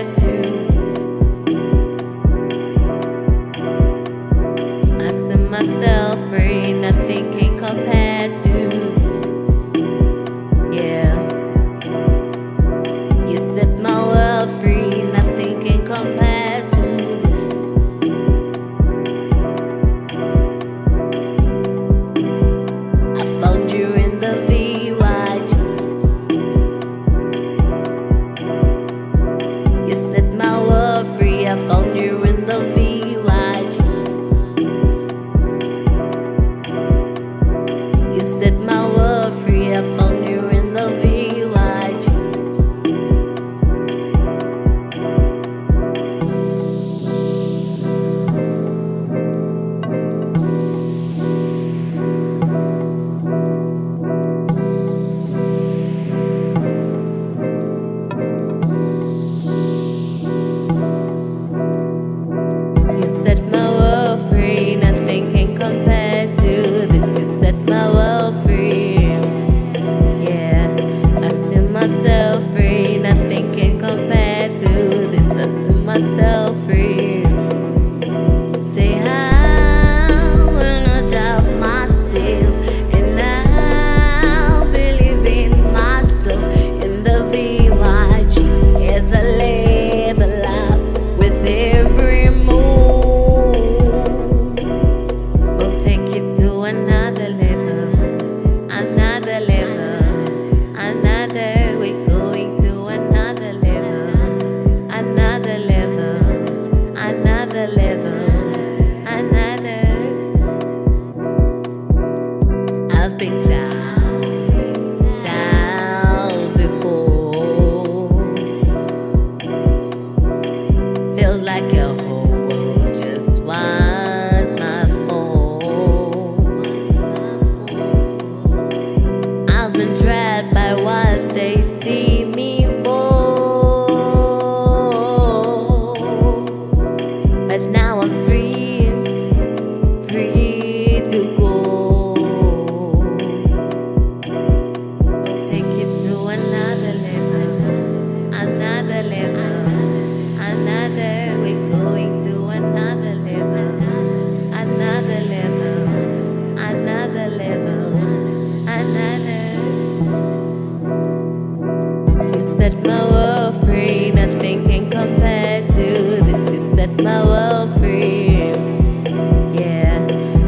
compare to. I set myself free, nothing can compare to. Yeah, you set my world free, nothing can compare to this. I found you in the VYG. You set my world free, I found you in the VYG. You set my world free, I found you in the VYG. You set my world free, nothing can compare to this. You set my world free. Yeah, I set myself free, nothing can compare to this. I set myself free. Say I will not doubt myself, and I'll believe in myself in the VYG as I level up with every move. We'll take it to another level, another level, another. We're going to another level, another level, another level, another. I've been down, down before. Feel like a whole world just wants my phone. I've been trapped by what they see me for, but now I'm free, free to go. We'll take it to another level, another level, another. We're going to another level, another level, another level, another. You set my world free, nothing can compare to this. You set my world free. Yeah,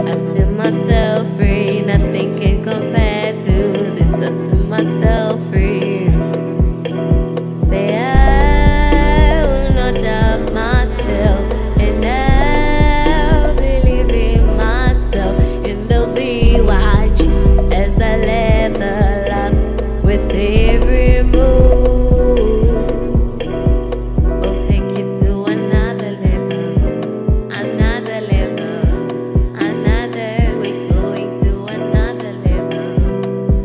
I set myself free, nothing can compare to this. I set myself free. Say I will not doubt myself, and I'll believe in myself in the VYG as I level up with every move. We'll take it to another level, another level, another. We're going to another level,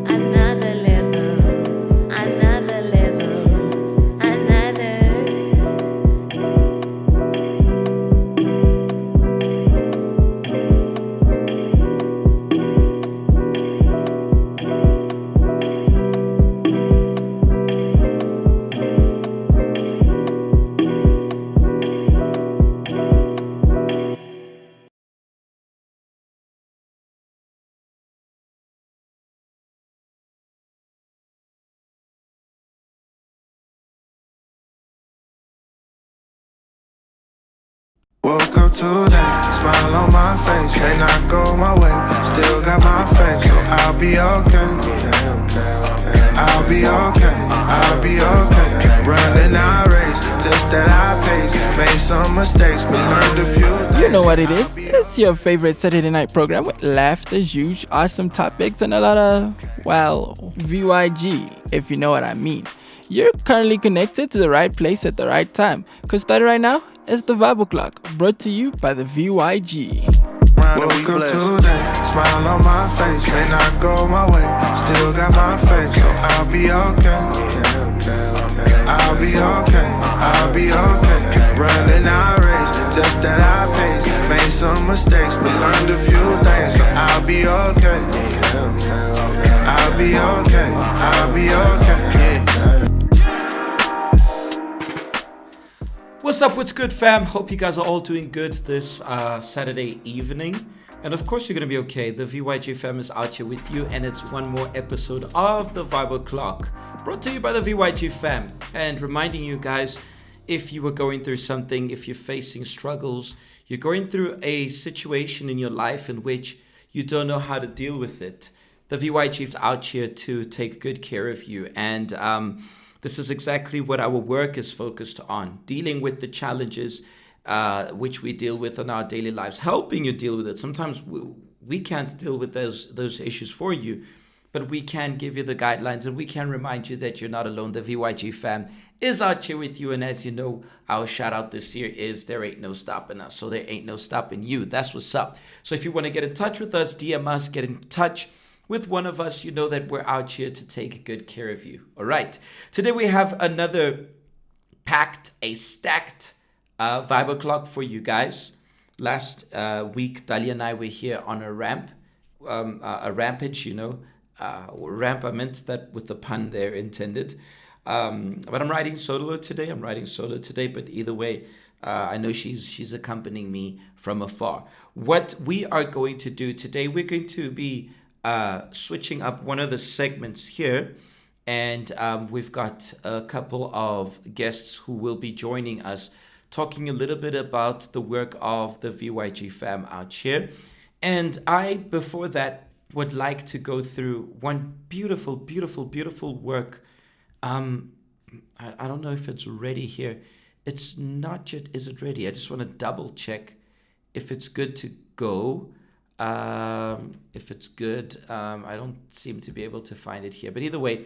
another level, another level, another. Woke up today, smile on my face. May not go my way, still got my faith, so I'll be okay. I'll be okay, I'll be okay. Running our race, just at our pace. Made some mistakes, but learned a few things. You know what it is. It's your favorite Saturday night program with laughter, huge, awesome topics, and a lot of, well, VYG, if you know what I mean. You're currently connected to the right place at the right time, because starting right now is the Vibe O'Clock, brought to you by the VYG. Woke up today, smile on my face. May not go my way, still got my faith, so I'll be okay. I'll be okay, I'll be okay. Running our race, just at our pace. Made some mistakes, but learned a few things, so I'll be okay. I'll be okay, I'll be okay. What's up? What's good, fam? Hope you guys are all doing good this Saturday evening. And of course, you're going to be okay. The VYG fam is out here with you, and it's one more episode of the Vibe O'Clock, brought to you by the VYG fam. And reminding you guys, if you were going through something, if you're facing struggles, you're going through a situation in your life in which you don't know how to deal with it, the VYG is out here to take good care of you. And this is exactly what our work is focused on, dealing with the challenges which we deal with in our daily lives, helping you deal with it. Sometimes we can't deal with those issues for you, but we can give you the guidelines, and we can remind you that you're not alone. The VYG fam is out here with you, and as you know, our shout out this year is there ain't no stopping us, so there ain't no stopping you. That's what's up. So if you want to get in touch with us, DM us, get in touch with one of us, you know that we're out here to take good care of you. All right. Today we have another stacked Vibe O'Clock for you guys. Last week, Dahlia and I were here on a rampage, ramp, I meant that with the pun there intended. But I'm riding solo today. But either way, I know she's accompanying me from afar. What we are going to do today, we're going to be switching up one of the segments here. And we've got a couple of guests who will be joining us, talking a little bit about the work of the VYG fam out here. And I, before that, would like to go through one beautiful, beautiful, beautiful work. I don't know if it's ready here. It's not yet. Is it ready? I just want to double check if it's good to go. If it's good, I don't seem to be able to find it here. But either way,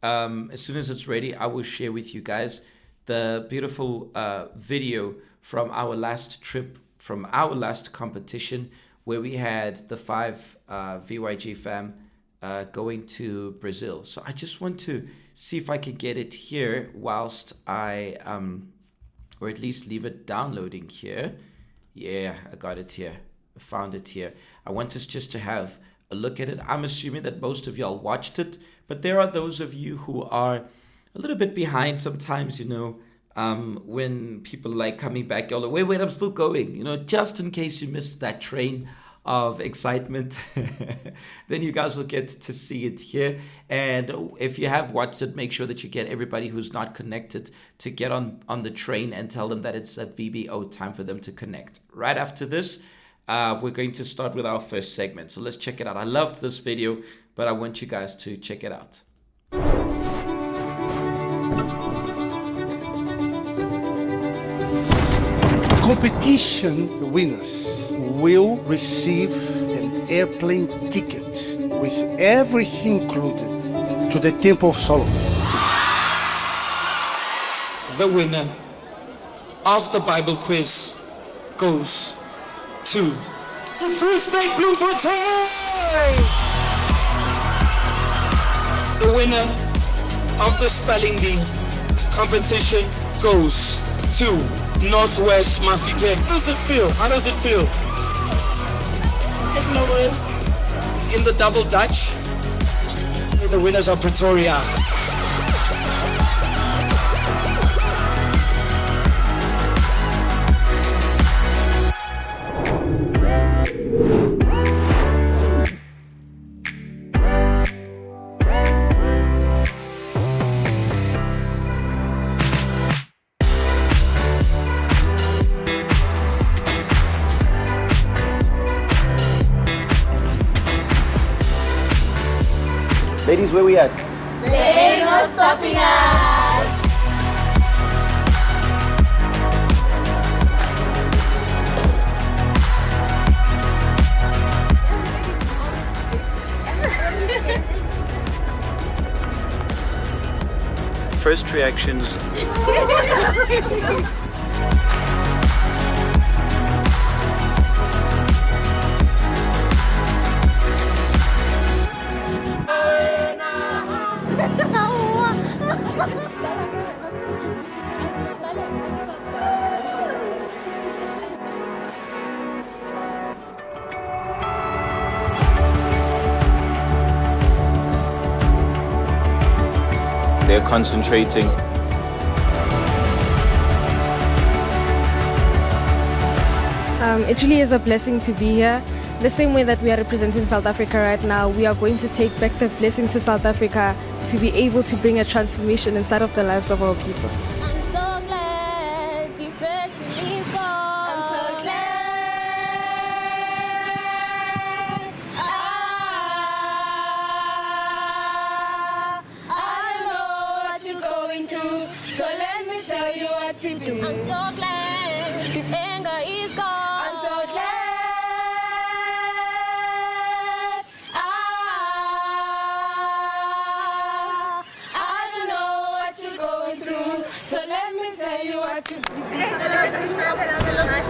as soon as it's ready, I will share with you guys the beautiful video from our last trip, from our last competition, where we had the 5 VYG fam going to Brazil. So I just want to see if I can get it here whilst I, or at least leave it downloading here. Yeah, I got it here. I found it here. I want us just to have a look at it. I'm assuming that most of y'all watched it, but there are those of you who are a little bit behind sometimes, when people like coming back, y'all are, wait, I'm still going, just in case you missed that train of excitement, then you guys will get to see it here. And if you have watched it, make sure that you get everybody who's not connected to get on the train and tell them that it's a VBO time for them to connect. Right after this, we're going to start with our first segment. So let's check it out. I loved this video, but I want you guys to check it out. Competition, the winners will receive an airplane ticket with everything included to the Temple of Solomon. The winner of the Bible quiz goes to the Free State Bloemfontein. The winner of the spelling bee competition goes to Northwest Mafeking. How does it feel? There's no words. In the double Dutch, the winners are Pretoria. Ladies, where we at? There ain't no stopping us. First reactions. They're concentrating. It really is a blessing to be here. The same way that we are representing South Africa right now, we are going to take back the blessings to South Africa to be able to bring a transformation inside of the lives of our people. I'm so glad depression is gone. I'm so glad. I don't know what you're going through, so let me tell you what to do. I'm so glad the anger is gone. I'm so glad. I don't know what you're going through, so let me tell you what to do. Hello, Bishop. Hello, nice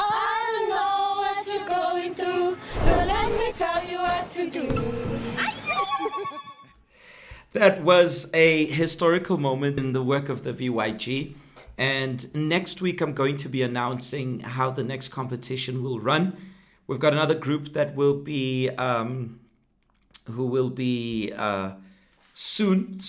I don't know what you're going through, so let me tell you what to do. That was a historical moment in the work of the VYG. And next week, I'm going to be announcing how the next competition will run. We've got another group that will be, who will be soon.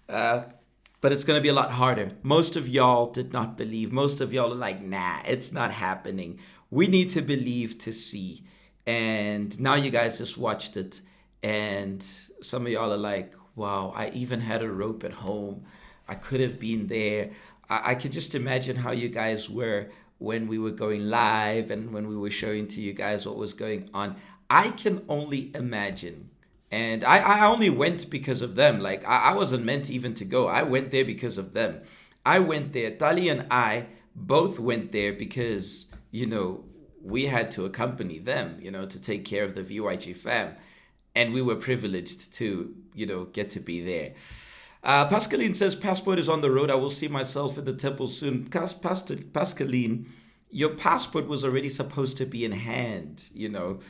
But it's going to be a lot harder. Most of y'all did not believe. Most of y'all are like, nah, it's not happening. We need to believe to see. And now you guys just watched it. And some of y'all are like, wow, I even had a rope at home. I could have been there. I could just imagine how you guys were when we were going live and when we were showing to you guys what was going on. I can only imagine. And I only went because of them. Like, I wasn't meant even to go. I went there because of them. I went there. Tali and I both went there because, you know, we had to accompany them, you know, to take care of the VYG fam. And we were privileged to, you know, get to be there. Pascaline says, passport is on the road. I will see myself in the temple soon. Pascaline, your passport was already supposed to be in hand, you know.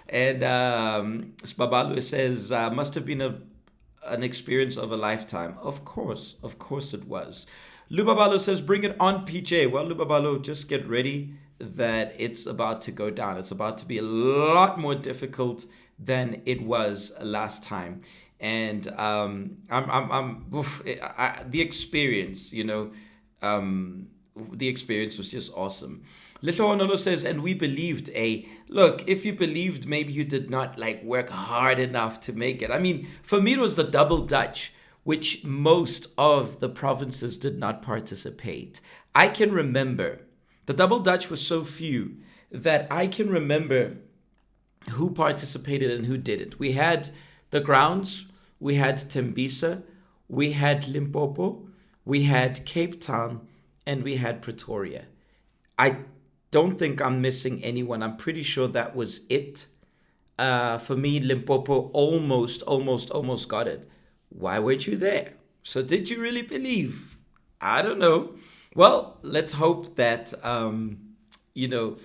And Spabalu says, must have been an experience of a lifetime. Of course it was. Lubabalo says, bring it on, PJ. Well, Lubabalo, just get ready that it's about to go down. It's about to be a lot more difficult than it was last time. And the experience, you know, the experience was just awesome. Little Onolo says, and we believed look, if you believed, maybe you did not like work hard enough to make it. I mean, for me, it was the double Dutch, which most of the provinces did not participate. I can remember the double Dutch was so few that I can remember who participated and who didn't. We had the grounds, we had Tembisa, we had Limpopo, we had Cape Town, and we had Pretoria. I don't think I'm missing anyone. I'm pretty sure that was it. For me, Limpopo almost got it. Why weren't you there? So did you really believe? I don't know. Well, let's hope that, you know,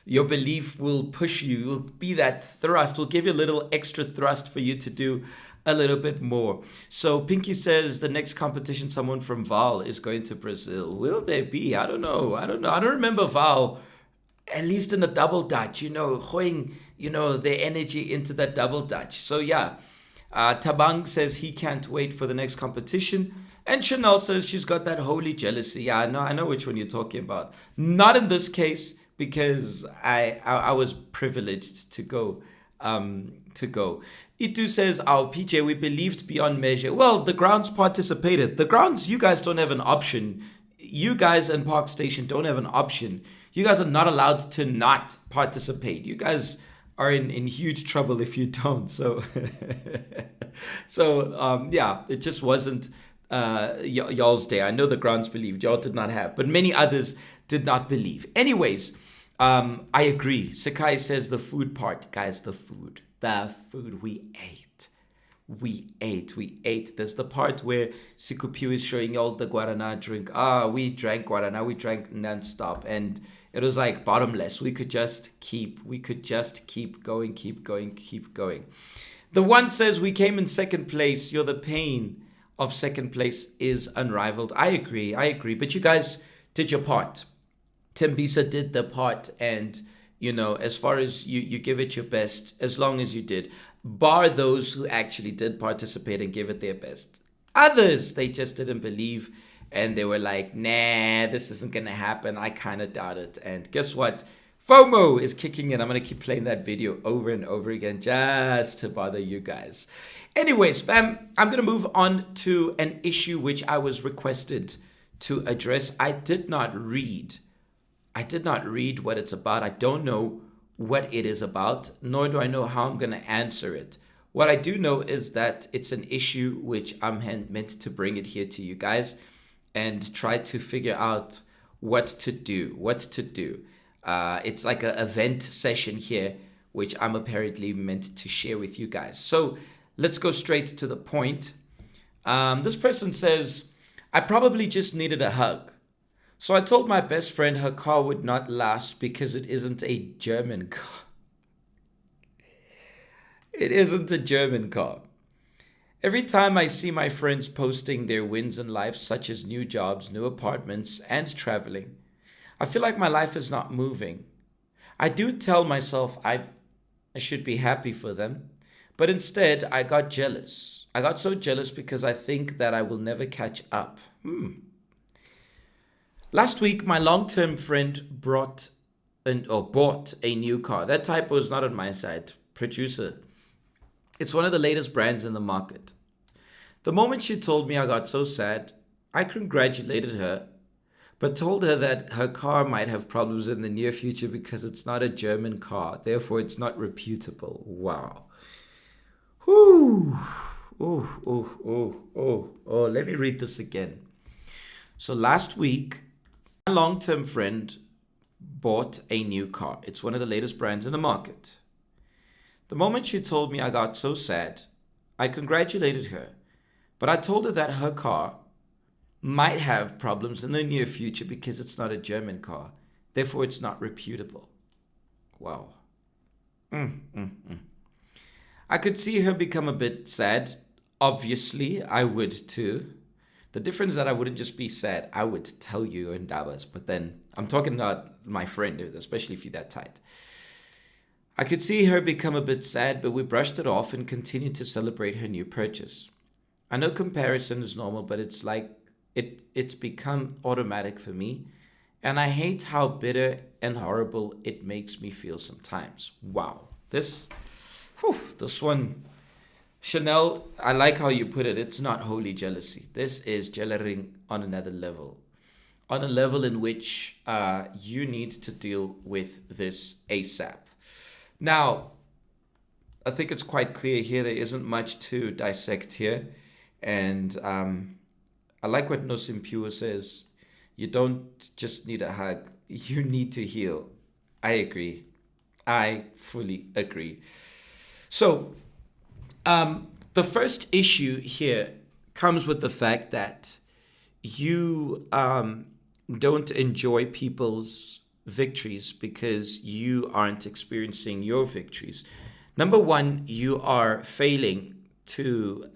your belief will push you, will be that thrust, will give you a little extra thrust for you to do a little bit more. So Pinky says the next competition, someone from Val is going to Brazil. Will there be? I don't know. I don't remember Val, at least in the double Dutch, you know, going, you know, their energy into that double Dutch. So yeah, Tabang says he can't wait for the next competition. And Chanel says she's got that holy jealousy. Yeah, I know which one you're talking about. Not in this case, because I was privileged to go. Itu says, our PJ, we believed beyond measure. Well, the grounds participated. The grounds, you guys don't have an option. You guys in Park Station don't have an option. You guys are not allowed to not participate. You guys are in huge trouble if you don't. So, yeah, it just wasn't y'all's day. I know the grounds believed. Y'all did not have. But many others did not believe. Anyways, I agree. Sakai says the food part. Guys, the food we ate. We ate. There's the part where Sikupiu is showing y'all the Guarana drink. We drank Guarana. We drank non-stop. And it was like bottomless. We could just keep going. The one says we came in second place. You're the pain of second place is unrivaled. I agree. But you guys did your part. Tembisa did the part, and you know, as far as you give it your best, as long as you did, bar those who actually did participate and give it their best. Others, they just didn't believe, and they were like, nah, this isn't gonna happen. I kind of doubt it. And guess what? FOMO is kicking in. I'm gonna keep playing that video over and over again just to bother you guys. Anyways, fam, I'm gonna move on to an issue which I was requested to address. I did not read what it's about. I don't know what it is about, nor do I know how I'm gonna answer it. What I do know is that it's an issue which I'm meant to bring it here to you guys and try to figure out what to do. It's like an event session here, which I'm apparently meant to share with you guys. So let's go straight to the point. This person says, I probably just needed a hug. So I told my best friend her car would not last because it isn't a German car. It isn't a German car. Every time I see my friends posting their wins in life, such as new jobs, new apartments, and traveling, I feel like my life is not moving. I do tell myself I should be happy for them, but instead I got jealous. I got so jealous because I think that I will never catch up. Last week, my long-term friend bought a new car. That typo is not on my side. Producer. It's one of the latest brands in the market. The moment she told me, I got so sad. I congratulated her, but told her that her car might have problems in the near future because it's not a German car. Therefore, it's not reputable. Wow. Whew. Let me read this again. So last week, my long-term friend bought a new car. It's one of the latest brands in the market. The moment she told me, I got so sad. I congratulated her, but I told her that her car might have problems in the near future because it's not a German car. Therefore, it's not reputable. Wow. I could see her become a bit sad. Obviously, I would too. The difference is that I wouldn't just be sad. I would tell you in Davos, but then I'm talking about my friend, especially if you're that tight. I could see her become a bit sad, but we brushed it off and continued to celebrate her new purchase. I know comparison is normal, but it's like it's become automatic for me, and I hate how bitter and horrible it makes me feel sometimes. Wow. This one, Chanel, I like how you put it. It's not holy jealousy. This is jealousy on another level. On a level in which you need to deal with this ASAP. Now, I think it's quite clear here. There isn't much to dissect here. And I like what Nosimpure says. You don't just need a hug. You need to heal. I agree. I fully agree. So, the first issue here comes with the fact that you don't enjoy people's victories because you aren't experiencing your victories. Number one, you are failing to,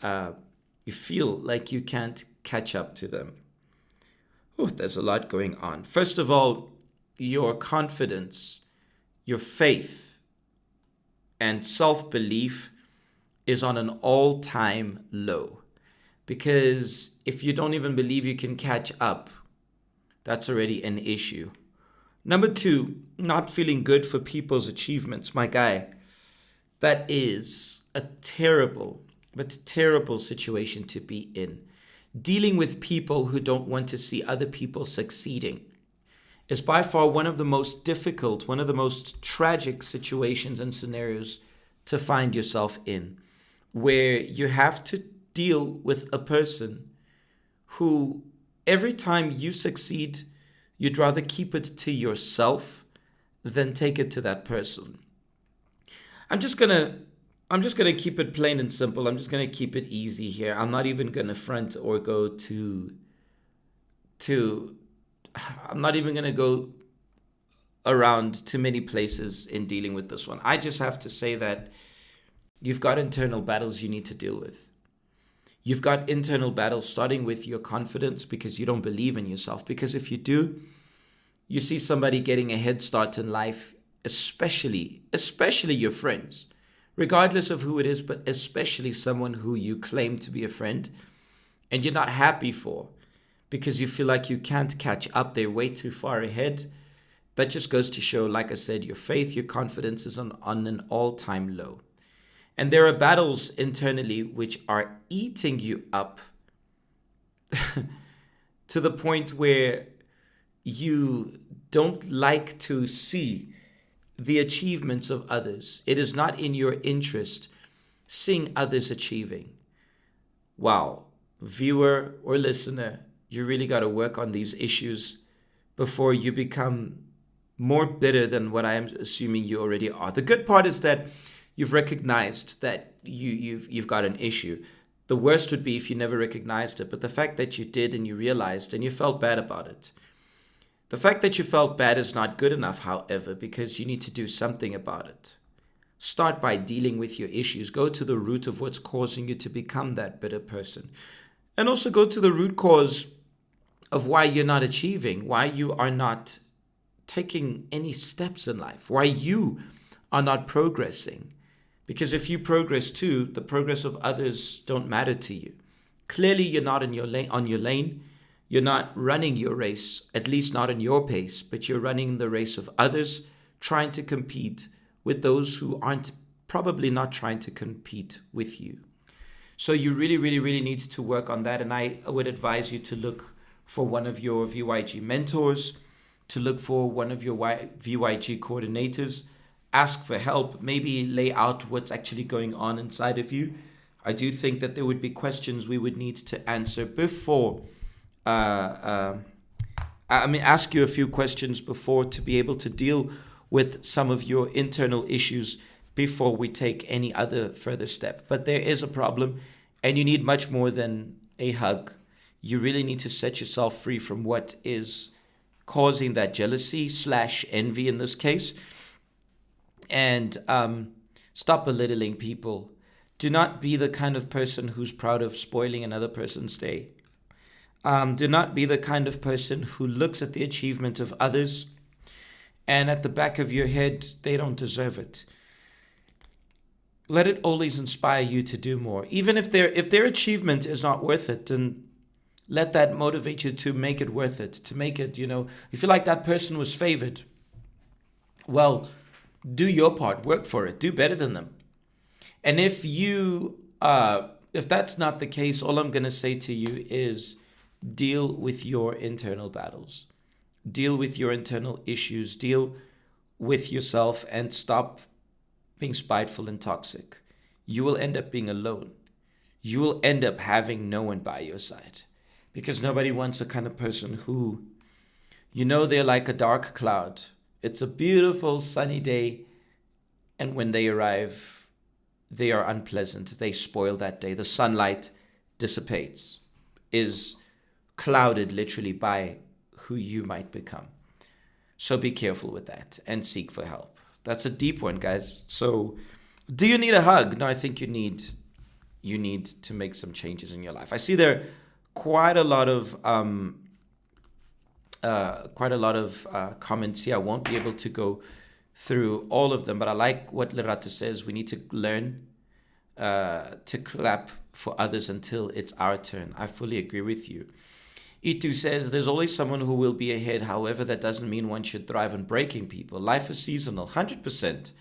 you feel like you can't catch up to them. There's a lot going on. First of all, your confidence, your faith, and self-belief is on an all-time low. Because if you don't even believe you can catch up, that's already an issue. Number two, not feeling good for people's achievements. My guy, that is a terrible situation to be in. Dealing with people who don't want to see other people succeeding is by far one of the most difficult, one of the most tragic situations and scenarios to find yourself in, where you have to deal with a person who every time you succeed, you'd rather keep it to yourself than take it to that person. I'm just gonna keep it plain and simple. I'm just gonna keep it easy here. I'm not even gonna front or go I'm not even gonna go around too many places in dealing with this one. I just have to say that you've got internal battles you need to deal with. You've got internal battles starting with your confidence because you don't believe in yourself. Because if you do, you see somebody getting a head start in life, especially your friends, regardless of who it is, but especially someone who you claim to be a friend and you're not happy for because you feel like you can't catch up. They're way too far ahead. That just goes to show, like I said, your faith, your confidence is on an all-time low. And there are battles internally which are eating you up to the point where you don't like to see the achievements of others. It is not in your interest seeing others achieving. Wow, viewer or listener, you really got to work on these issues before you become more bitter than what I am assuming you already are. The good part is that you've recognized that you've got an issue. The worst would be if you never recognized it, but the fact that you did and you realized and you felt bad about it. The fact that you felt bad is not good enough, however, because you need to do something about it. Start by dealing with your issues. Go to the root of what's causing you to become that bitter person. And also go to the root cause of why you're not achieving, why you are not taking any steps in life, why you are not progressing. Because if you progress too, the progress of others don't matter to you. Clearly, you're not in your lane, on your lane. You're not running your race, at least not in your pace, but you're running the race of others, trying to compete with those who aren't probably not trying to compete with you. So you really, really, really need to work on that. And I would advise you to look for one of your VYG mentors, to look for one of your VYG coordinators, ask for help, maybe lay out what's actually going on inside of you. I do think that there would be questions we would need to answer before, ask you a few questions before to be able to deal with some of your internal issues before we take any other further step. But there is a problem, and you need much more than a hug. You really need to set yourself free from what is causing that jealousy / envy in this case. And stop belittling people. Do not be the kind of person who's proud of spoiling another person's day. Do not be the kind of person who looks at the achievement of others and at the back of your head, they don't deserve it. Let it always inspire you to do more. Even if their achievement is not worth it, then let that motivate you to make it worth it, to make it, you feel like that person was favored. Well, do your part, work for it, do better than them. And if that's not the case, all I'm going to say to you is deal with your internal battles. Deal with your internal issues, deal with yourself, and stop being spiteful and toxic. You will end up being alone. You will end up having no one by your side, because nobody wants a kind of person who, they're like a dark cloud. It's a beautiful sunny day, and when they arrive, they are unpleasant. They spoil that day. The sunlight dissipates, is clouded literally by who you might become. So be careful with that and seek for help. That's a deep one, guys. So do you need a hug? No, I think you need to make some changes in your life. I see there quite a lot of comments here. I won't be able to go through all of them, but I like what Lerato says. We need to learn to clap for others until it's our turn. I fully agree with you. Itu says, there's always someone who will be ahead. However, that doesn't mean one should thrive on breaking people. Life is seasonal, 100%.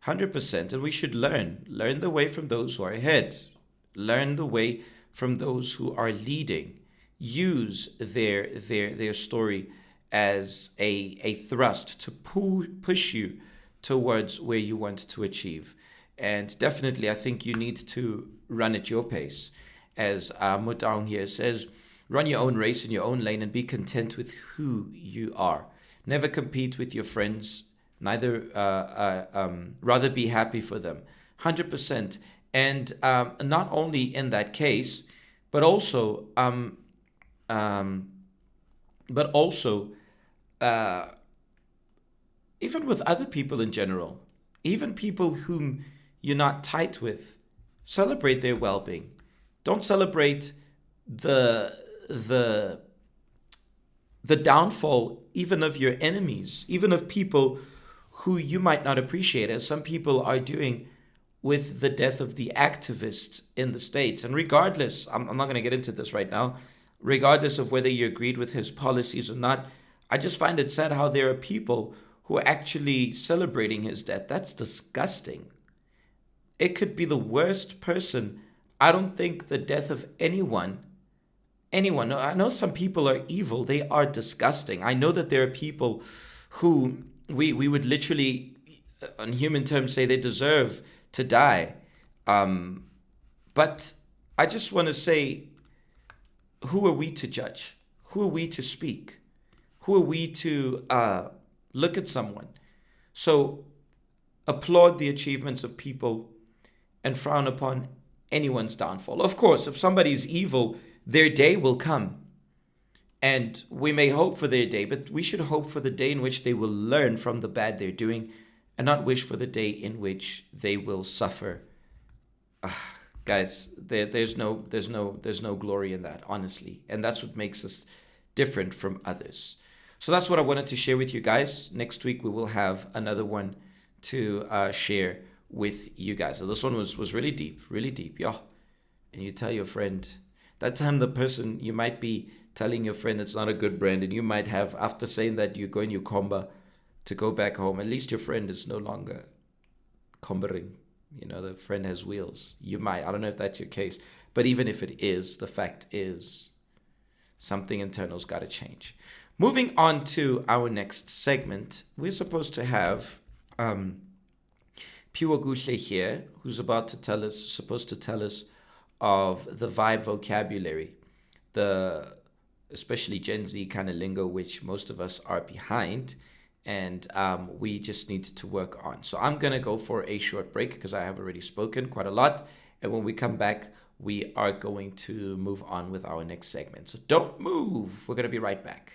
100%. And we should learn the way from those who are ahead. Learn the way from those who are leading. Use their story as a thrust to push you towards where you want to achieve. And definitely, I think you need to run at your pace. As Mutang here says, run your own race in your own lane and be content with who you are. Never compete with your friends. Neither, rather be happy for them. 100%. And not only in that case, but also even with other people in general, even people whom you're not tight with, celebrate their well-being. Don't celebrate the downfall even of your enemies, even of people who you might not appreciate, as some people are doing with the death of the activists in the States. And regardless, I'm not going to get into this right now, regardless of whether you agreed with his policies or not. I just find it sad how there are people who are actually celebrating his death. That's disgusting. It could be the worst person. I don't think the death of anyone. No, I know some people are evil. They are disgusting. I know that there are people who we would literally, on human terms, say they deserve to die. But I just want to say, who are we to judge? Who are we to speak? Who are we to look at someone? So applaud the achievements of people and frown upon anyone's downfall. Of course, if somebody's evil, their day will come. And we may hope for their day, but we should hope for the day in which they will learn from the bad they're doing and not wish for the day in which they will suffer. Guys, there's no glory in that, honestly. And that's what makes us different from others. So that's what I wanted to share with you guys. Next week, we will have another one to share with you guys. So this one was really deep, yeah. And you tell your friend, that time the person, you might be telling your friend it's not a good brand, and you might have, after saying that, you go in your comba to go back home. At least your friend is no longer combering. You know, the friend has wheels. You might. I don't know if that's your case. But even if it is, the fact is something internal's got to change. Moving on to our next segment, we're supposed to have Pure Guhle here, who's supposed to tell us of the vibe vocabulary, especially Gen Z kind of lingo, which most of us are behind, and we just need to work on. So I'm going to go for a short break because I have already spoken quite a lot. And when we come back, we are going to move on with our next segment. So don't move. We're going to be right back.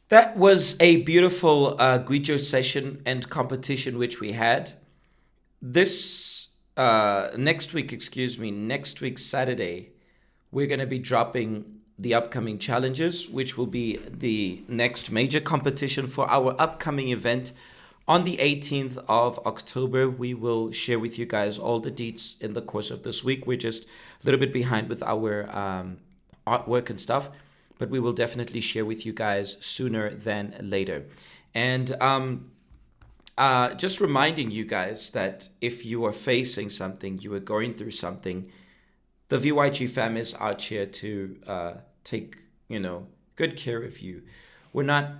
That was a beautiful Guijo session and competition which we had. Next week, Saturday, we're going to be dropping the upcoming challenges, which will be the next major competition for our upcoming event on the 18th of October. We will share with you guys all the deets in the course of this week. We're just a little bit behind with our artwork and stuff, but we will definitely share with you guys sooner than later. And just reminding you guys that if you are facing something, you are going through something, the VYG fam is out here to take, good care of you. We're not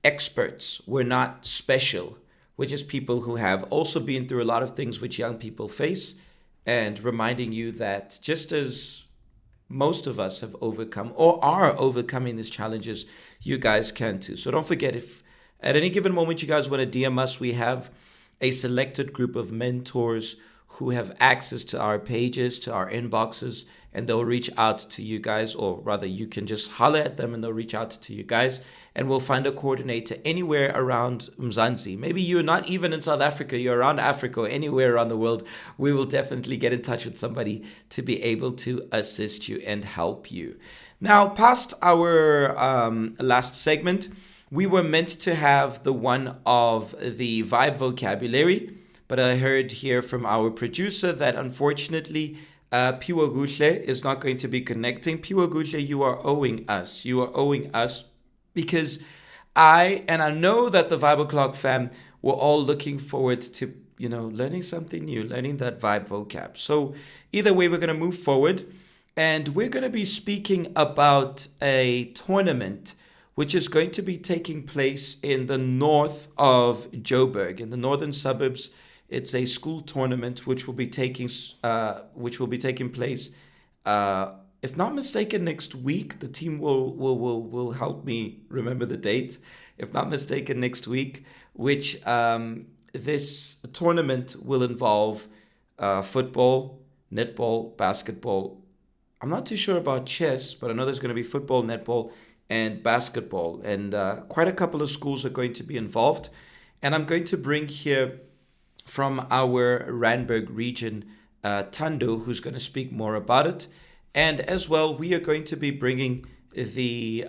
experts. We're not special. which is people who have also been through a lot of things which young people face, and reminding you that just as most of us have overcome or are overcoming these challenges, you guys can too. So don't forget, if at any given moment you guys want to DM us, we have a selected group of mentors who have access to our pages, to our inboxes, and they'll reach out to you guys, or rather, you can just holler at them and they'll reach out to you guys, and we'll find a coordinator anywhere around Mzansi. Maybe you're not even in South Africa, you're around Africa or anywhere around the world. We will definitely get in touch with somebody to be able to assist you and help you. Now, past our last segment, we were meant to have the one of the vibe vocabulary, but I heard here from our producer that unfortunately Piwa Guhle is not going to be connecting. Piwa Guhle, you are owing us. You are owing us, because I know that the Vibe O'Clock fam were all looking forward to, learning something new, learning that vibe vocab. So either way, we're going to move forward, and we're going to be speaking about a tournament which is going to be taking place in the north of Joburg, in the northern suburbs. It's a school tournament which will be taking place, if not mistaken, next week. The team will help me remember the date. If not mistaken, next week, which this tournament will involve football, netball, basketball. I'm not too sure about chess, but I know there's going to be football, netball, and basketball, and quite a couple of schools are going to be involved. And I'm going to bring here from our Randburg region, Tando, who's going to speak more about it. And as well, we are going to be bringing the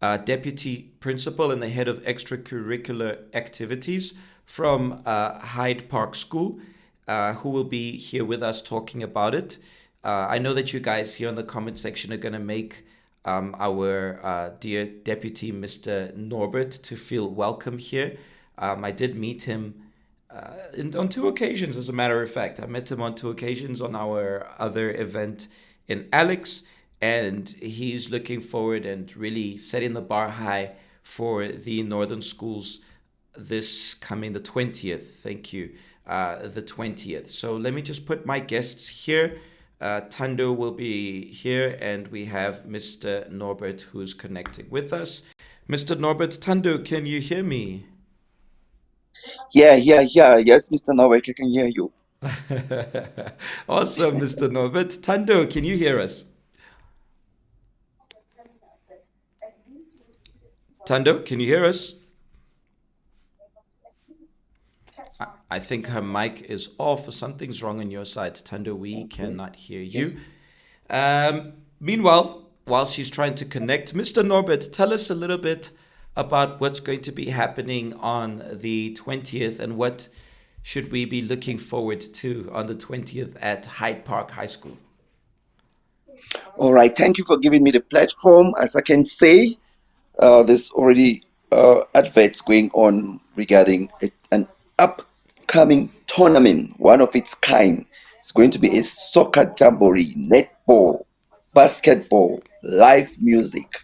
deputy principal and the head of extracurricular activities from Hyde Park School, who will be here with us talking about it. I know that you guys here in the comment section are going to make our dear deputy, Mr. Norbert, to feel welcome here. I did meet him on two occasions, as a matter of fact. I met him on two occasions on our other event in Alex, and he's looking forward and really setting the bar high for the northern schools this coming the 20th. Thank you. The 20th. So let me just put my guests here. Tando will be here, and we have Mr. Norbert who's connecting with us. Mr. Norbert, Tando, can you hear me? Yeah. Yes, Mr. Norbert, I can hear you. Awesome, Mr. Norbert. Tando, can you hear us? Tando, can you hear us? I think her mic is off. Something's wrong on your side, Tando. We cannot hear you. Meanwhile, while she's trying to connect, Mr. Norbert, tell us a little bit about what's going to be happening on the 20th, and what should we be looking forward to on the 20th at Hyde Park High School. All right, thank you for giving me the platform. As I can say, there's already adverts going on regarding an upcoming tournament, one of its kind. It's going to be a soccer jamboree, netball, basketball, live music,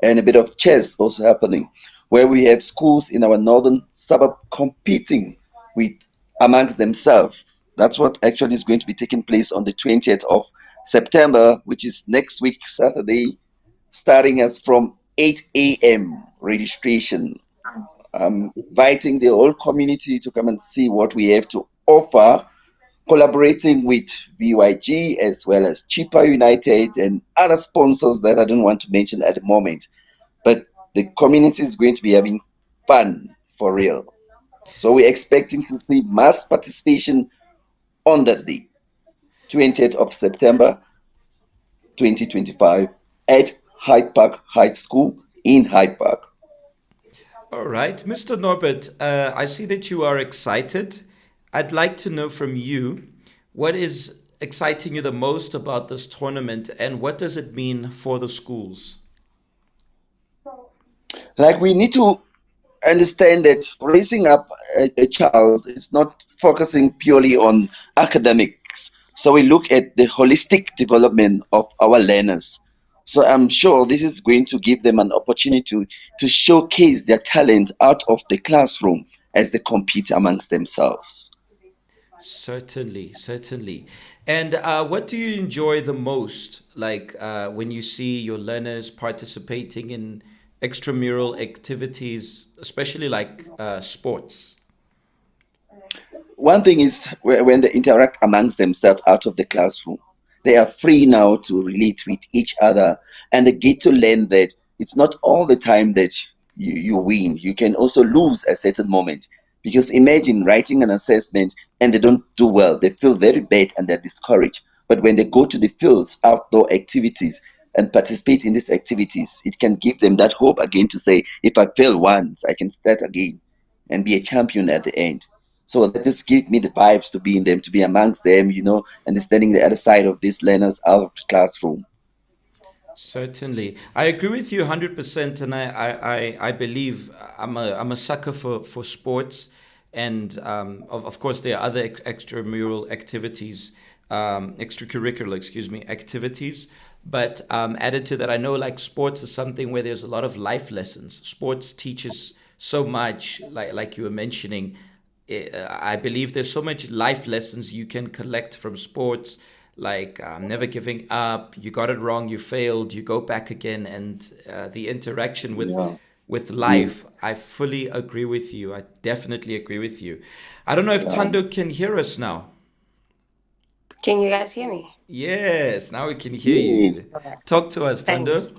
and a bit of chess also happening, where we have schools in our northern suburb competing with amongst themselves. That's what actually is going to be taking place on the 20th of September, which is next week, Saturday, starting as from 8 a.m. registration. I'm inviting the whole community to come and see what we have to offer, collaborating with VYG as well as Cheaper United and other sponsors that I don't want to mention at the moment. But the community is going to be having fun for real. So we're expecting to see mass participation on that day, 20th of September 2025 at Hyde Park High School in Hyde Park. All right, Mr. Norbert, I see that you are excited. I'd like to know from you, what is exciting you the most about this tournament, and what does it mean for the schools? Like, we need to understand that raising up a child is not focusing purely on academics. So we look at the holistic development of our learners. So I'm sure this is going to give them an opportunity to showcase their talent out of the classroom as they compete amongst themselves. Certainly, certainly. And what do you enjoy the most, like when you see your learners participating in extramural activities, especially like sports? One thing is when they interact amongst themselves out of the classroom, they are free now to relate with each other, and they get to learn that it's not all the time that you win. You can also lose at certain moment. Because imagine writing an assessment and they don't do well, they feel very bad and they're discouraged. But when they go to the fields, outdoor activities, and participate in these activities, it can give them that hope again to say, if I fail once, I can start again and be a champion at the end. So that just give me the vibes to be in them, to be amongst them, understanding the other side of these learners out of the classroom. Certainly, I agree with you 100%, and I believe I'm a sucker for sports, and of course there are other extramural activities, extracurricular, excuse me, activities. But added to that, I know like sports is something where there's a lot of life lessons. Sports teaches so much, like you were mentioning. I believe there's so much life lessons you can collect from sports, like never giving up. You got it wrong, you failed, you go back again, and the interaction Yeah. with life. Yes. I fully agree with you. I definitely agree with you. I don't know if Yeah. Tando can hear us now. Can you guys hear me? Yes, now we can hear Yes. you. Alright. Talk to us, Thanks. Tando.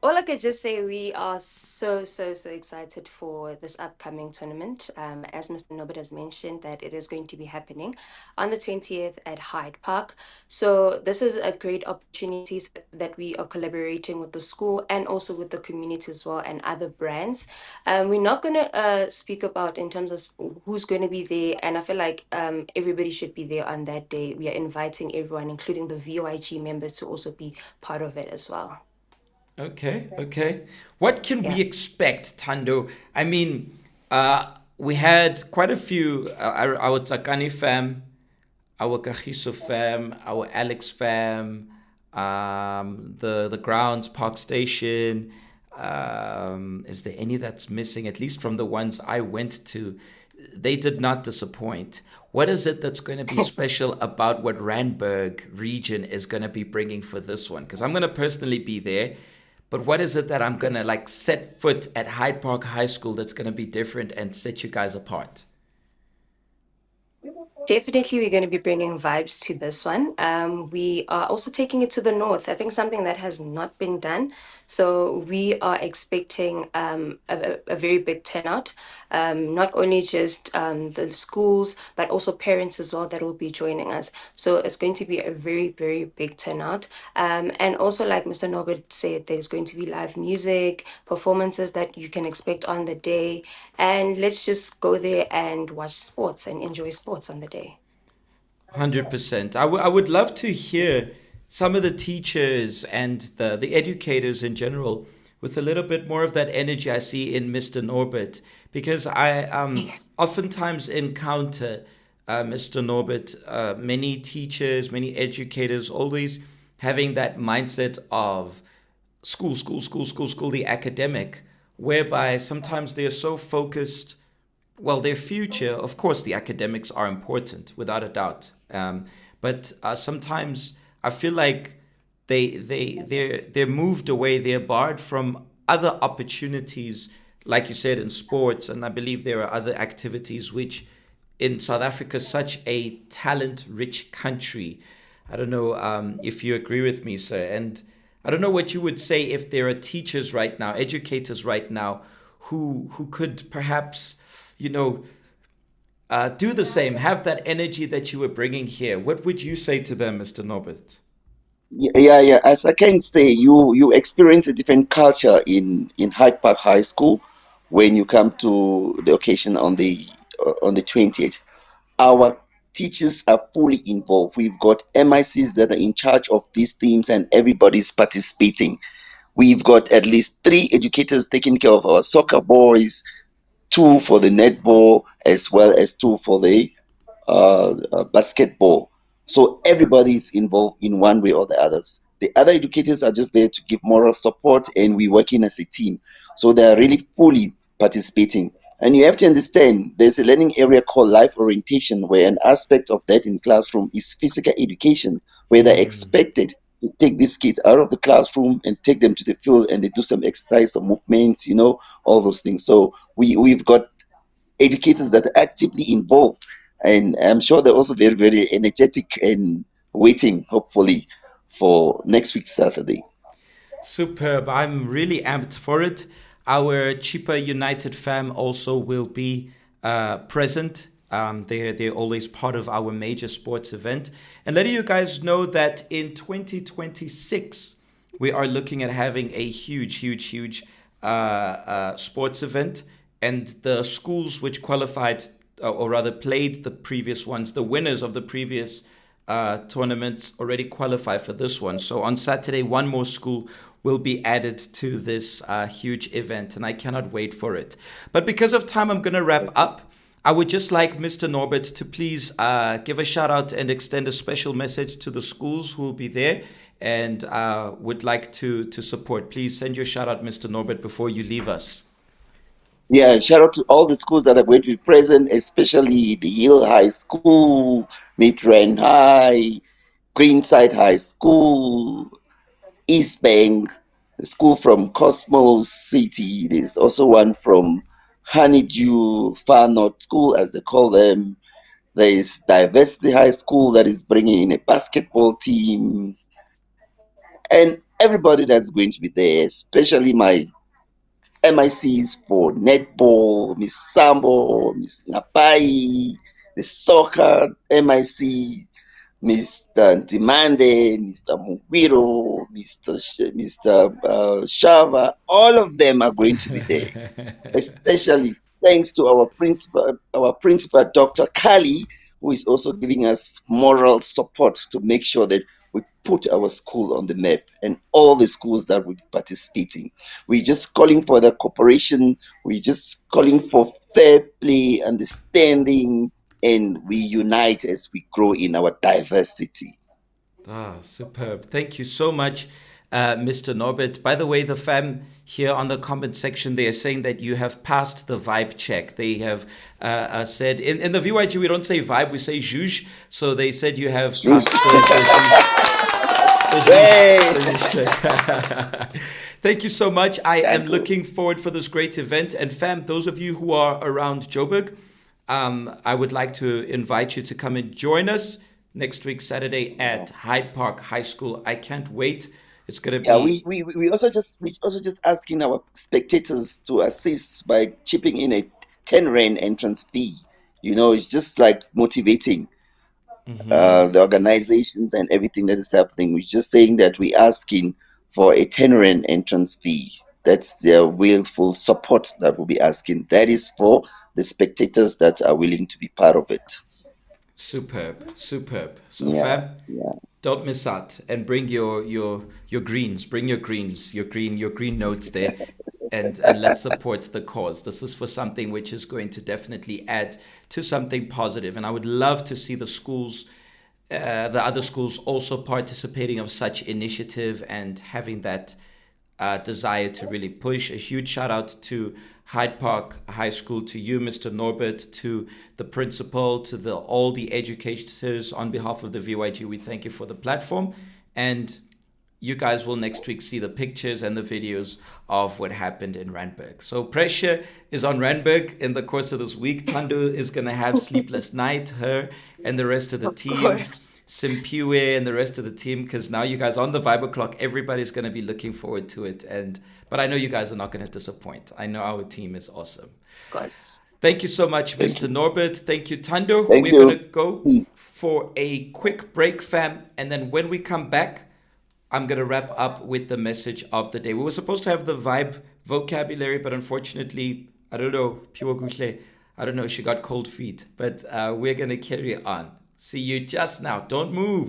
All I could just say, we are so excited for this upcoming tournament. As Mr. Nobit has mentioned, that it is going to be happening on the 20th at Hyde Park. So this is a great opportunity that we are collaborating with the school and also with the community as well and other brands. We're not going to speak about in terms of who's going to be there, and I feel like everybody should be there on that day. We are inviting everyone, including the VOIG members, to also be part of it as well. Okay, okay. What can Yeah. we expect, Tando? I mean, we had quite a few, our Tsakani fam, our Kagiso fam, our Alex fam, the grounds, Park Station. Is there any that's missing? At least from the ones I went to, they did not disappoint. What is it that's going to be special about what Randburg region is going to be bringing for this one? Because I'm going to personally be there. But what is it that I'm going to like set foot at Hyde Park High School that's going to be different and set you guys apart? Definitely, we're going to be bringing vibes to this one. We are also taking it to the north. I think something that has not been done. So we are expecting a very big turnout. Not only just the schools, but also parents as well that will be joining us. So it's going to be a very big turnout. And also, like Mr. Norbert said, there's going to be live music, performances that you can expect on the day. And let's just go there and watch sports and enjoy sports on the day. 100%. I would love to hear some of the teachers and the educators in general with a little bit more of that energy I see in Mr. Norbert, because I Yes. oftentimes encounter Mr. Norbert, many teachers, many educators always having that mindset of school, the academic, whereby sometimes they're so focused, well, their future, of course, the academics are important, without a doubt. But sometimes I feel like they're moved away. They're barred from other opportunities, like you said, in sports, and I believe there are other activities which, in South Africa, such a talent-rich country. I don't know if you agree with me, sir, and I don't know what you would say if there are teachers right now, educators right now, who could perhaps, you know, do the same, have that energy that you were bringing here. What would you say to them, Mr. Norbert? Yeah. As I can say, you experience a different culture in Hyde Park High School when you come to the occasion on the 20th. Our teachers are fully involved. We've got MICs that are in charge of these teams, and everybody's participating. We've got at least three educators taking care of our soccer boys, two for the netball, as well as two for the basketball. So everybody is involved in one way or the others. The other educators are just there to give moral support, and we're working as a team. So they are really fully participating. And you have to understand, there's a learning area called life orientation, where an aspect of that in classroom is physical education, where they're expected to take these kids out of the classroom and take them to the field, and they do some exercise, some movements, all those things. So we've got educators that are actively involved, and I'm sure they're also very, very energetic and waiting, hopefully, for next week Saturday. Superb. I'm really amped for it. Our Cheaper United fam also will be present. They're always part of our major sports event. And letting you guys know that in 2026, we are looking at having a huge sports event. And the schools which qualified, or rather played the previous ones, the winners of the previous tournaments already qualify for this one. So on Saturday, one more school will be added to this huge event, and I cannot wait for it. But because of time, I'm going to wrap up. I would just like Mr. Norbert to please give a shout out and extend a special message to the schools who will be there and would like to support. Please send your shout out, Mr. Norbert, before you leave us. Yeah, shout out to all the schools that are going to be present, especially the Hill High School, Midrand High, Greenside High School, East Bank, the school from Cosmos City. There's also one from Honeydew Far North School, as they call them. There is Diversity High School that is bringing in a basketball team. And everybody that's going to be there, especially my MICs for netball, Miss Sambo, Miss Napai, the soccer MIC, Mr. Demande, Mr. Mugwiro, Mr. Shava, all of them are going to be there. Especially thanks to our principal, Dr. Kali, who is also giving us moral support to make sure that we put our school on the map and all the schools that will be participating. We're just calling for the cooperation. We're just calling for fair play, understanding, and we unite as we grow in our diversity. Superb. Thank you so much, Mr. Norbert. By the way, the fam here on the comment section, they are saying that you have passed the vibe check. They have said, in the VYG, we don't say vibe, we say juge. So they said you have passed the check. Thank you so much. I am looking forward for this great event. And fam, those of you who are around Joburg, I would like to invite you to come and join us next week, Saturday at Hyde Park High School. I can't wait. It's going to be... We also just asking our spectators to assist by chipping in a 10 Rand entrance fee. It's just like motivating the organizations and everything that is happening. We're just saying that we're asking for a 10 Rand entrance fee. That's their willful support that we'll be asking. That is for the spectators that are willing to be part of it. Superb. So fam, don't miss out and bring your greens. Bring your greens, your green notes there, and let's support the cause. This is for something which is going to definitely add to something positive. And I would love to see the schools, the other schools, also participating of such initiative and having that desire to really push. A huge shout out to Hyde Park High School, to you, Mr. Norbert, to the principal, to all the educators. On behalf of the VYG, we thank you for the platform. And you guys will next week see the pictures and the videos of what happened in Randburg. So pressure is on Randburg in the course of this week. Thando is going to have sleepless night, her and the rest of the team. Simpiwe and the rest of the team, because now you guys on the Viber clock, everybody's going to be looking forward to it. But I know you guys are not going to disappoint. I know our team is awesome. Of course. Thank you so much, Mr. Norbert. Thank you, Thando. We're going to go for a quick break, fam. And then when we come back, I'm going to wrap up with the message of the day. We were supposed to have the vibe vocabulary, but unfortunately, I don't know, she got cold feet. But we're going to carry on. See you just now. Don't move.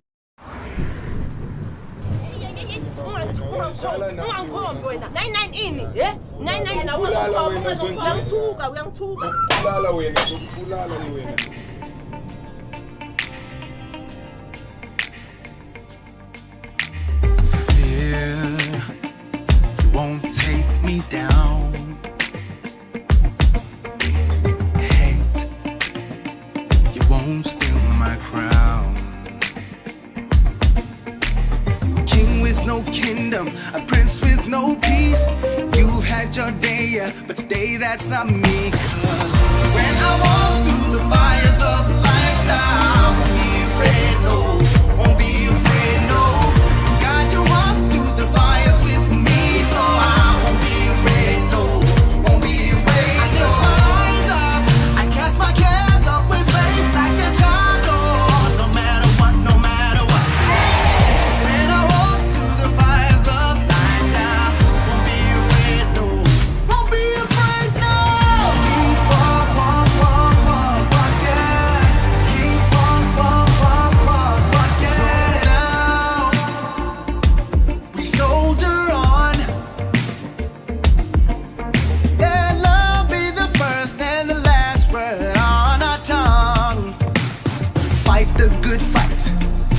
that's not me. 'Cause when I walk through the fires of life, I won't be afraid, no. Won't be afraid, no. God, you walk through the fires with me, so I won't be afraid, no. Won't be afraid, no. I cast my cares up with faith like a child, oh, no matter what, no matter what. When I walk through the fires of life, I won't be afraid, no. Won't be afraid, no. Keep on, yeah. Keep on, yeah. So now we soldier on. Let love be the first and the last word on our tongue. Fight the good fight.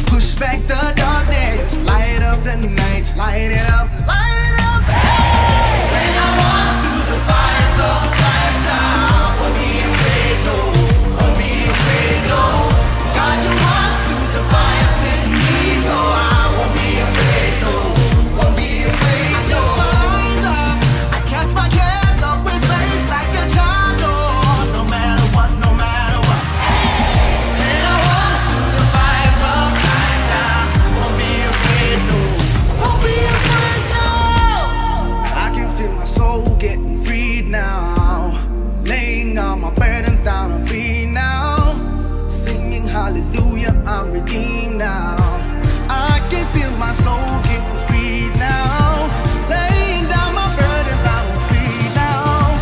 Push back the darkness. Light up the night. Light it up. Light it up. When I walk through the fires of life now, won't be afraid, no. Won't be afraid, no. God, you walk through the fires with me, so I won't be afraid, no. Won't be afraid, no. I cast my cares up with faith like a child, oh, no matter what, no matter what. When I walk through the fires of life, I won't be afraid, no. Won't be afraid, no. I can feel my soul getting freed now. Laying all my burdens down, I'm free now. Singing hallelujah, I'm redeemed now. I can feel my soul getting freed now. Laying down my burdens, I'm free now.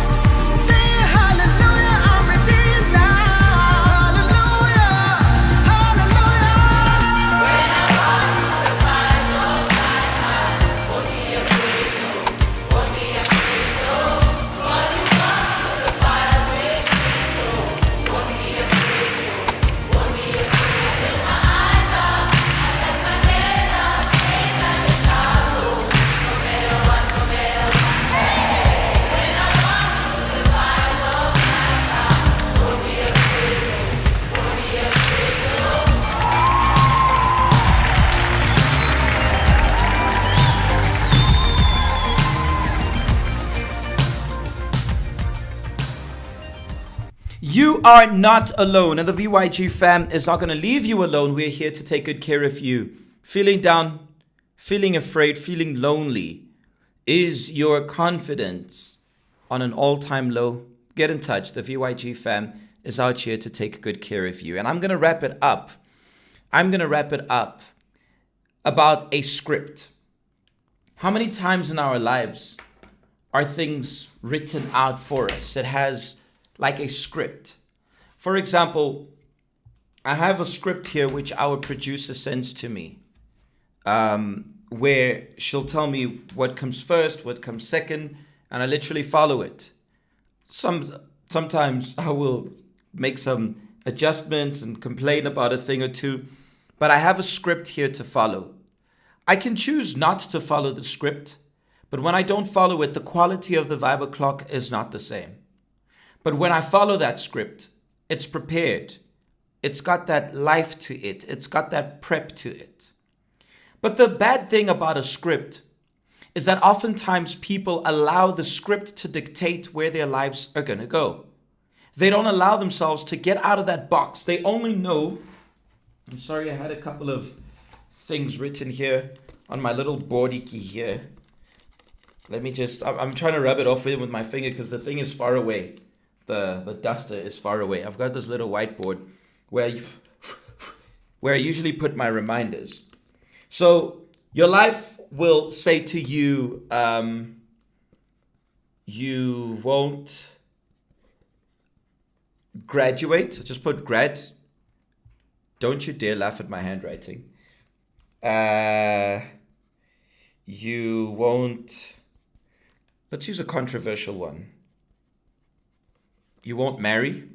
Singing hallelujah, I'm redeemed now. Hallelujah, hallelujah. You are not alone, and the VYG fam is not going to leave you alone. We're here to take good care of you. Feeling down, feeling afraid, feeling lonely. Is your confidence on an all-time low? Get in touch. The VYG fam is out here to take good care of you. And I'm going to wrap it up. About a script. How many times in our lives are things written out for us? It has like a script. For example, I have a script here which our producer sends to me, where she'll tell me what comes first, what comes second, and I literally follow it. Sometimes I will make some adjustments and complain about a thing or two, but I have a script here to follow. I can choose not to follow the script, but when I don't follow it, the quality of the Viber clock is not the same. But when I follow that script, it's prepared. It's got that life to it. It's got that prep to it. But the bad thing about a script is that oftentimes people allow the script to dictate where their lives are going to go. They don't allow themselves to get out of that box. They only know... I'm sorry, I had a couple of things written here on my little boardie here. Let me just... I'm trying to rub it off with my finger because the thing is far away. The duster is far away. I've got this little whiteboard where I usually put my reminders. So your life will say to you, you won't graduate. Just put grad. Don't you dare laugh at my handwriting. You won't. Let's use a controversial one. You won't marry.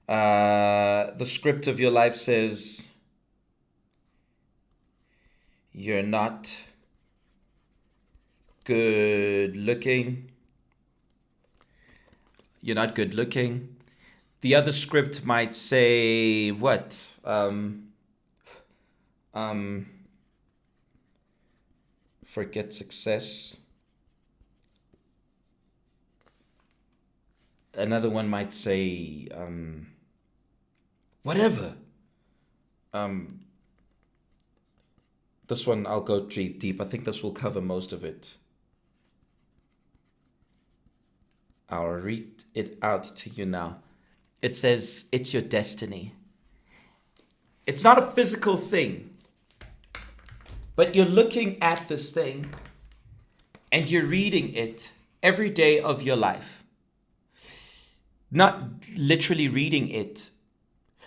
The script of your life says you're not good looking. You're not good looking. The other script might say what? Forget success. Another one might say, whatever. This one, I'll go deep. I think this will cover most of it. I'll read it out to you now. It says, it's your destiny. It's not a physical thing, but you're looking at this thing and you're reading it every day of your life. Not literally reading it,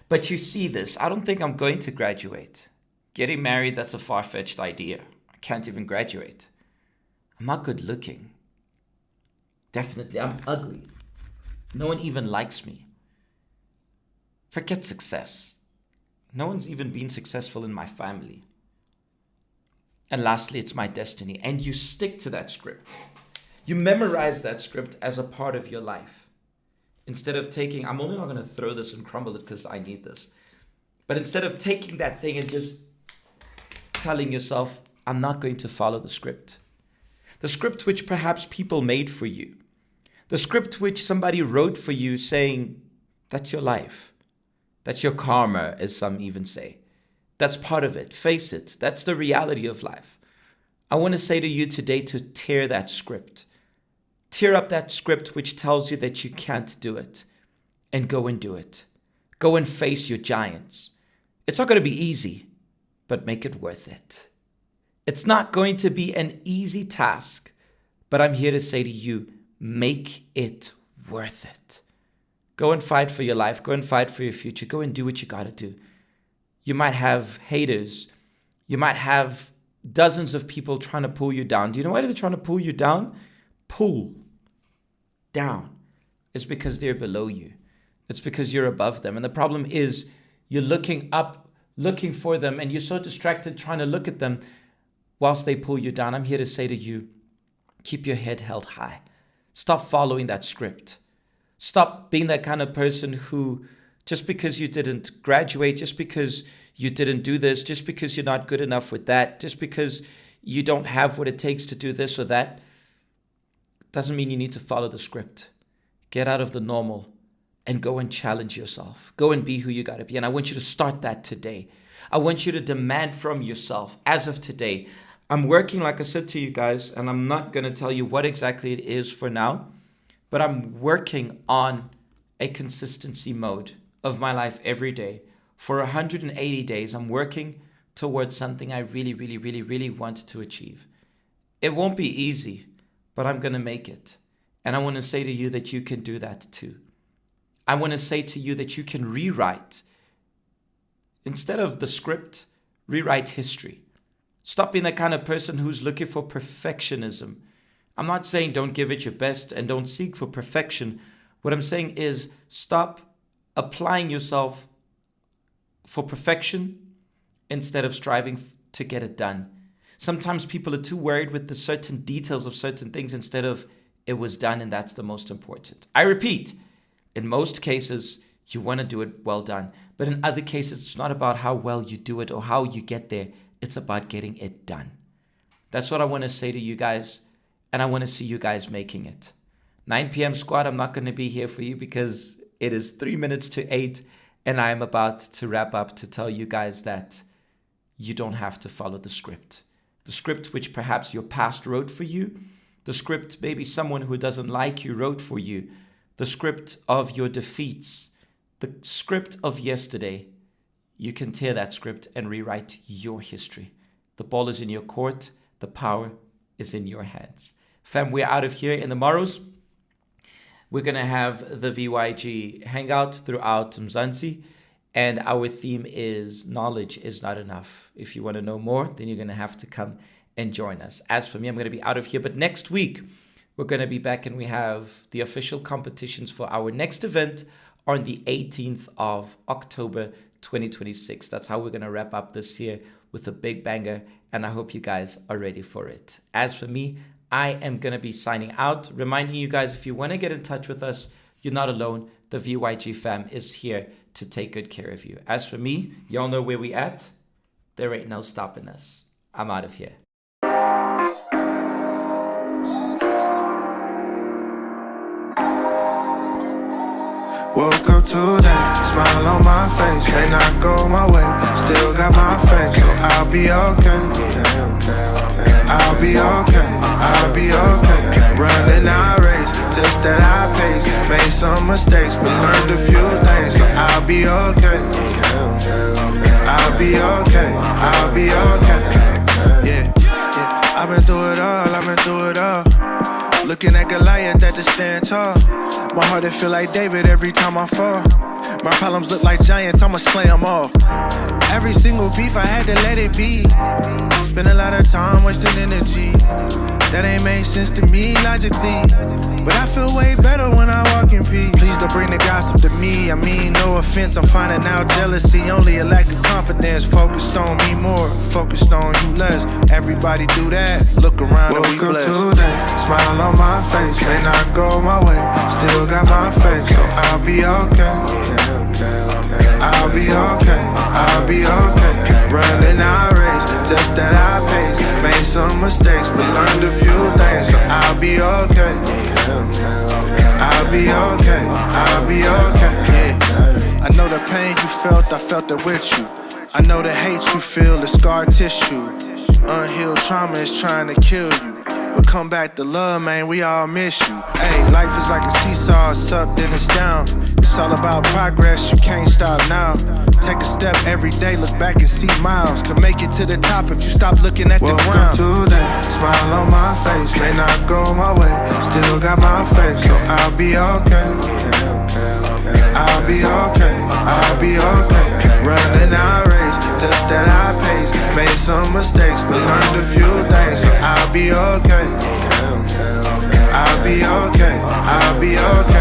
but you see this. I don't think I'm going to graduate. Getting married, that's a far-fetched idea. I can't even graduate. I'm not good looking. Definitely, I'm ugly. No one even likes me. Forget success. No one's even been successful in my family. And lastly, it's my destiny. And you stick to that script. You memorize that script as a part of your life. Instead of taking, I'm only not going to throw this and crumble it because I need this. But instead of taking that thing and just telling yourself, I'm not going to follow the script. The script which perhaps people made for you. The script which somebody wrote for you saying, that's your life. That's your karma, as some even say. That's part of it. Face it. That's the reality of life. I want to say to you today to tear that script. Tear up that script which tells you that you can't do it. And go and do it. Go and face your giants. It's not going to be easy, but make it worth it. It's not going to be an easy task, but I'm here to say to you, make it worth it. Go and fight for your life. Go and fight for your future. Go and do what you got to do. You might have haters. You might have dozens of people trying to pull you down. Do you know why they're trying to pull you down? Pull down. It's because they're below you. It's because you're above them. And the problem is you're looking up, looking for them, and you're so distracted trying to look at them whilst they pull you down. I'm here to say to you, keep your head held high. Stop following that script. Stop being that kind of person who, just because you didn't graduate, just because you didn't do this, just because you're not good enough with that, just because you don't have what it takes to do this or that, doesn't mean you need to follow the script. Get out of the normal and go and challenge yourself. Go and be who you got to be. And I want you to start that today. I want you to demand from yourself as of today. I'm working, like I said to you guys, and I'm not going to tell you what exactly it is for now, but I'm working on a consistency mode of my life every day. For 180 days, I'm working towards something I really, really, really, really want to achieve. It won't be easy, but I'm going to make it. And I want to say to you that you can do that too. I want to say to you that you can rewrite, instead of the script, rewrite history. Stop being the kind of person who's looking for perfectionism. I'm not saying don't give it your best and don't seek for perfection. What I'm saying is stop applying yourself for perfection instead of striving to get it done. Sometimes people are too worried with the certain details of certain things instead of it was done and that's the most important. I repeat, in most cases, you want to do it well done. But in other cases, it's not about how well you do it or how you get there. It's about getting it done. That's what I want to say to you guys. And I want to see you guys making it. 9 p.m. squad, I'm not going to be here for you because it is 3 minutes to 8. And I am about to wrap up to tell you guys that you don't have to follow the script. The script which perhaps your past wrote for you. The script maybe someone who doesn't like you wrote for you. The script of your defeats. The script of yesterday. You can tear that script and rewrite your history. The ball is in your court. The power is in your hands. Fam, we're out of here in the morrows. We're going to have the VYG hangout throughout Mzansi. And our theme is knowledge is not enough. If you want to know more, then you're going to have to come and join us. As for me, I'm going to be out of here. But next week, we're going to be back and we have the official competitions for our next event on the 18th of October 2026. That's how we're going to wrap up this year with a big banger. And I hope you guys are ready for it. As for me, I am going to be signing out, reminding you guys, if you want to get in touch with us, you're not alone. The VYG fam is here to take good care of you. As for me, y'all know where we at. There ain't no stopping us. I'm out of here. Woke up today, smile on my face. May not go my way, still got my faith, so I'll be okay. I'll be okay, I'll be okay. Running our race, just at our pace. Made some mistakes, but learned a few things, so I'll be okay. I'll be okay, I'll be okay. Yeah, yeah. I've been through it all, I've been through it all. Looking at Goliath at the stand tall. My heart it feel like David every time I fall. My problems look like giants, I'ma slay them all. Every single beef I had to let it be. Spend a lot of time wasting energy that ain't made sense to me logically, but I feel way better when I walk in peace. Please don't bring the gossip to me, I mean no offense. I'm finding out jealousy, only a lack of confidence. Focused on me more, focused on you less. Everybody do that, look around and we blessed. Woke up today, smile on my face. May not go my way, still got my faith, so I'll be okay. I'll be okay, I'll be okay. Running our race, just at our pace. Made some mistakes, but learned a few things, so I'll be okay. I'll be okay, I'll be okay, yeah. I know the pain you felt, I felt it with you. I know the hate you feel is scar tissue. Unhealed trauma is trying to kill you, but come back to love, man, we all miss you. Hey, life is like a seesaw, it's up, then it's down. It's all about progress, you can't stop now. Take a step every day, look back and see miles. Could make it to the top if you stop looking at the ground. Woke up today, smile on my face. May not go my way, still got my faith, so I'll be okay. I'll be okay, I'll be okay. Running our race, just at our pace. Made some mistakes, but learned a few things, so I'll be okay. I'll be okay, I'll be okay.